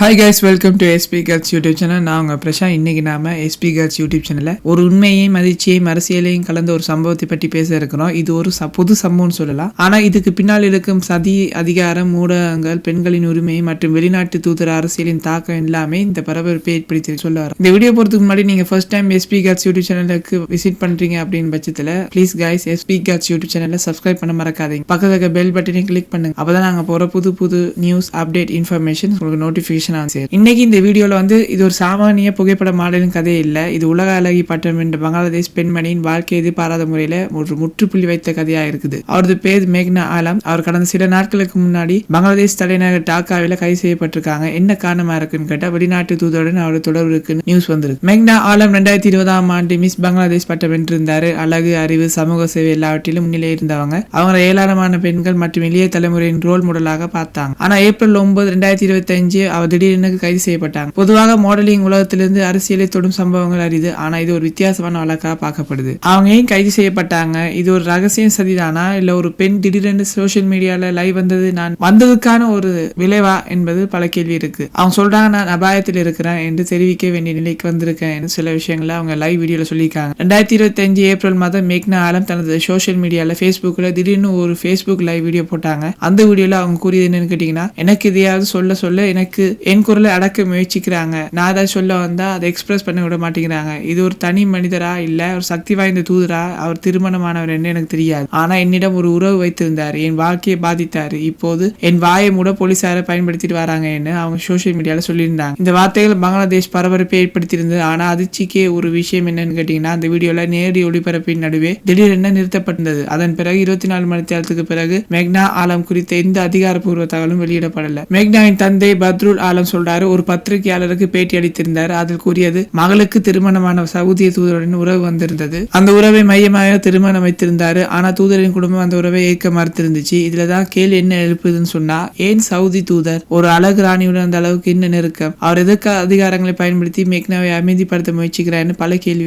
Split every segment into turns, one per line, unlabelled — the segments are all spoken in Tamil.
Hi guys, welcome to SP Girls YouTube channel. நான் உங்க பிரஷா. இன்னைக்கு நாம SP Girls YouTube சேனல்ல ஒரு உண்மையையும் மதிச்சையும் அரசியலையும் கலந்த ஒரு சம்பவத்தை பற்றி பேச இருக்கிறோம். இது ஒரு பொது சம்பவம்னு சொல்லலாம். ஆனா இதுக்கு பின்னால் இருக்கும் சதி, அதிகாரம், ஊடகங்கள், பெண்களின் உரிமை மற்றும் வெளிநாட்டு தூதர் அரசியலின் தாக்கம் எல்லாமே இந்த பரபரப்பை ஏற்படுத்தி சொல்ல வரும். இந்த வீடியோ போறதுக்கு முன்னாடி நீங்க first time SP Girls YouTube சேனலுக்கு விசிட் பண்றீங்க அப்படின்னு பட்சத்துல please guys SP Girls YouTube சேனலை சப்ஸ்கிரைப் பண்ண மறக்காதீங்க. பக்கத்துல இருக்க பெல் பட்டனை கிளிக் பண்ணுங்க. அப்பதான் நாங்க போற புது நியூஸ் அப்டேட் இன்ஃபர்மேஷன் உங்களுக்கு நோட்டிபிகேஷன். இன்னைக்கு இந்த வீடியோல இது ஒரு சாமானிய புகைப்பட மாடலின் கதை இல்ல. இது உலக அழகி பட்டம் என்ற பங்களாதேஷ் பெண்மணியின் வாழ்க்கை எதிர்பாராத முறையில ஒரு முற்றுப்புள்ளி வைத்த கதையா இருக்குது. அவரது பேர் மேக்னா ஆலம். அவர் கடந்த சில நாட்களுக்கு முன்னாடி பங்களாதேஷ் தலைநகர் டாக்காவில கைது செய்யப்பட்டிருக்காங்க. என்ன காரணமா இருக்குன்னு கேட்டா வெளிநாட்டு தூதருடன் அவரது தொடர்பு இருக்குன்னு நியூஸ் வந்திருக்கு. மேக்னா ஆலம் 2020ஆம் ஆண்டு மிஸ் பங்களாதேஷ் பட்டம் வென்றிருந்தாரு. அழகு, அறிவு, சமூக சேவை எல்லாவற்றிலும் முன்னிலை இருந்தவங்க. அவங்க ஏராளமான பெண்கள் மற்றும் இளைய தலைமுறையின் ரோல் மாடலாக பார்த்தாங்க. ஆனா ஏப்ரல் 9, 2025 அவர் திடீரென கைது செய்யப்பட்டாங்க. பொதுவாக மாடலிங் உலகத்திலிருந்து அரசியலை தொடும் சம்பவங்கள் அரிது. ஆனா இது ஒரு வித்தியாசமான வழக்காக பார்க்கப்படுது. அவங்க ஏன் கைது செய்யப்பட்டாங்க? இது ஒரு ரகசியம் சதிதானா இல்ல ஒரு பெண் திடீரென்று சோசியல் மீடியால லைவ் வந்ததுக்கான ஒரு விளைவா என்பது பல கேள்வி இருக்கு. அவங்க சொல்றாங்க நான் அபாயத்தில் இருக்கிறேன் என்று தெரிவிக்க வேண்டிய நிலைக்கு வந்திருக்கேன் என்று சில விஷயங்களை அவங்க லைவ் வீடியோல சொல்லியிருக்காங்க. 2025 ஏப்ரல் மாதம் மேக்னா ஆலம் தனது சோசியல் மீடியால Facebookல திடீர்னு ஒரு Facebook லைவ் வீடியோ போட்டாங்க. அந்த வீடியோல அவங்க கூறியது என்னன்னு கேட்டீங்கன்னா, எனக்கு இதையாவது சொல்ல எனக்கு என் குரலை அடக்க முயற்சிக்கிறாங்க. நான் அதை சொல்ல வந்தா அதை எக்ஸ்பிரஸ் பண்ண விட மாட்டேங்கிறாங்க. இது ஒரு தனி மனிதரா இல்ல ஒரு சக்தி வாய்ந்த தூதரா? அவர் திருமணமானவர் என்ன எனக்கு தெரியாது. ஆனா என்னிடம் ஒரு உறவு வைத்திருந்தார். என் வாழ்க்கையை பாதித்தாரு. இப்போது என் வாயை மூட போலீசாரை பயன்படுத்திட்டு வராங்கன்னு அவங்க சோசியல் மீடியால சொல்லியிருந்தாங்க. இந்த வார்த்தைகள் பங்களாதேஷ் பரபரப்பை ஏற்படுத்தியிருந்தது. ஆனா அதிர்ச்சிக்கே ஒரு விஷயம் என்னன்னு கேட்டீங்கன்னா, அந்த வீடியோல நேரடி ஒளிபரப்பின் நடுவே திடீரென நிறுத்தப்பட்டது. அதன் பிறகு 24 மணி நேரத்துக்கு பிறகு மேக்னா ஆலம் குறித்த எந்த அதிகாரப்பூர்வ தகவலும் வெளியிடப்படல. மேக்னாவின் தந்தை பத்ருல் ஆலம் சொல்றாரு, ஒரு பத்திரிகையாளருக்கு பேட்டி அளித்திருந்தார். அதில் கூறியது, மகளுக்கு திருமணமான சவுதிய தூதருடன் உறவு வந்திருந்தது. அந்த உறவை மையமாக திருமணம் வைத்திருந்தாரு. ஆனா தூதரின் குடும்பம் அந்த உறவை ஏற்க மறுத்திருந்துச்சு. இதுலதான் கேள்வி என்ன எழுப்புதுன்னு சொன்னா, ஏன் சவுதி தூதர் ஒரு அழகு ராணியுடன் அந்த அளவுக்கு என்ன நெருக்கம்? அவர் எதற்கு அதிகாரங்களை பயன்படுத்தி மேக்னாவை அமைதிப்படுத்த முயற்சிக்கிறார்னு பல கேள்வி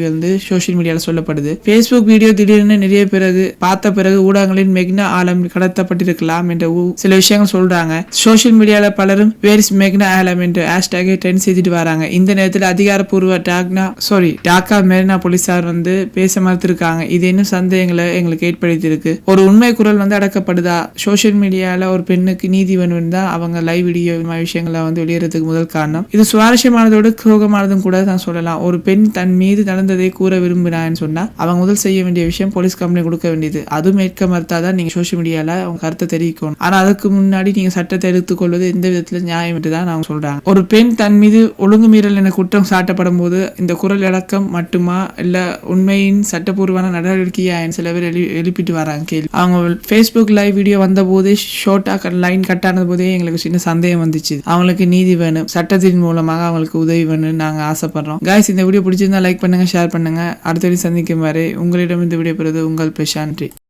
சோசியல் மீடியால சொல்லப்படுது. Facebook வீடியோ திடீர்னு நிறைய பார்த்த பிறகு ஊடகங்களில் மேக்னா ஆலம் கடத்தப்பட்டிருக்கலாம் என்ற சில விஷயங்கள் சொல்றாங்க. சோசியல் மீடியால பலரும் வேர் இஸ் மேக்னா ஆலம் என்ற ஹேஷ்டேகை ட்ரெண்ட் செய்துட்டு வராங்க. இந்த நேரத்தில் அதிகாரப்பூர்வ டாக்கா மெரினா போலீசார் பேச மறுத்திருக்காங்க. இது இன்னும் சந்தேகங்களை எங்களுக்கு ஏற்படுத்தியிருக்கு. ஒரு உண்மை குரல் அடக்கப்படுதா? சோசியல் மீடியால ஒரு பெண்ணுக்கு நீதி வேணும் தான் அவங்க லைவ் வீடியோ விஷயங்களை வெளியேறதுக்கு முதல் காரணம். இது சுவாரஸ்யமானதோடு சோகமானதும் கூட தான் சொல்லலாம். ஒரு பெண் தன் மீது நடந்ததை கூற விரும்பினான்னு சொன்னா அவங்க முதல் செய்ய வேண்டிய விஷயம் போலீஸ் கம்ப்ளைண்ட் கொடுக்க வேண்டியது. அதுவும் ஏற்க மறுத்தாதான் நீங்க சோசியல் மீடியால அவங்க கருத்தை தெரிவிக்கணும். ஆனா அதுக்கு முன்னாடி நீங்க சட்டத்தை எடுத்துக்கொள்வது எந்த விதத்துல நியாயம் என்றுதான் அவங்க சொல்றாங்க. ஒரு பெண் தன் மீது ஒழுங்கு மீறல் என குற்றம் சாட்டப்படும் போது இந்த குரல் அடக்கம் மட்டுமா இல்ல உண்மையின் சட்டப்பூர்வமான நடவடிக்கையா சில பேர் எழுப்பிட்டு வராங்க கேள்வி. அவங்க Facebook லைவ் வீடியோ வந்த போதே ஷோர்ட்டா லைன் கட் ஆனது போதே எங்களுக்கு சின்ன சந்தேகம் வந்துச்சு. அவங்களுக்கு நீதி வேணும், சட்டத்தின் மூலமாக அவங்களுக்கு உதவி வேணும்னு நாங்க ஆசைப்படுறோம். காய்ஸ், இந்த வீடியோ பிடிச்சிருந்தா லைக் பண்ணுங்க, ஷேர் பண்ணுங்க. அடுத்த வீடியோ சந்திக்கும் வரை உங்களிடம் இந்த வீடியோ பெறுவது உங்கள் பிரசாந்த்.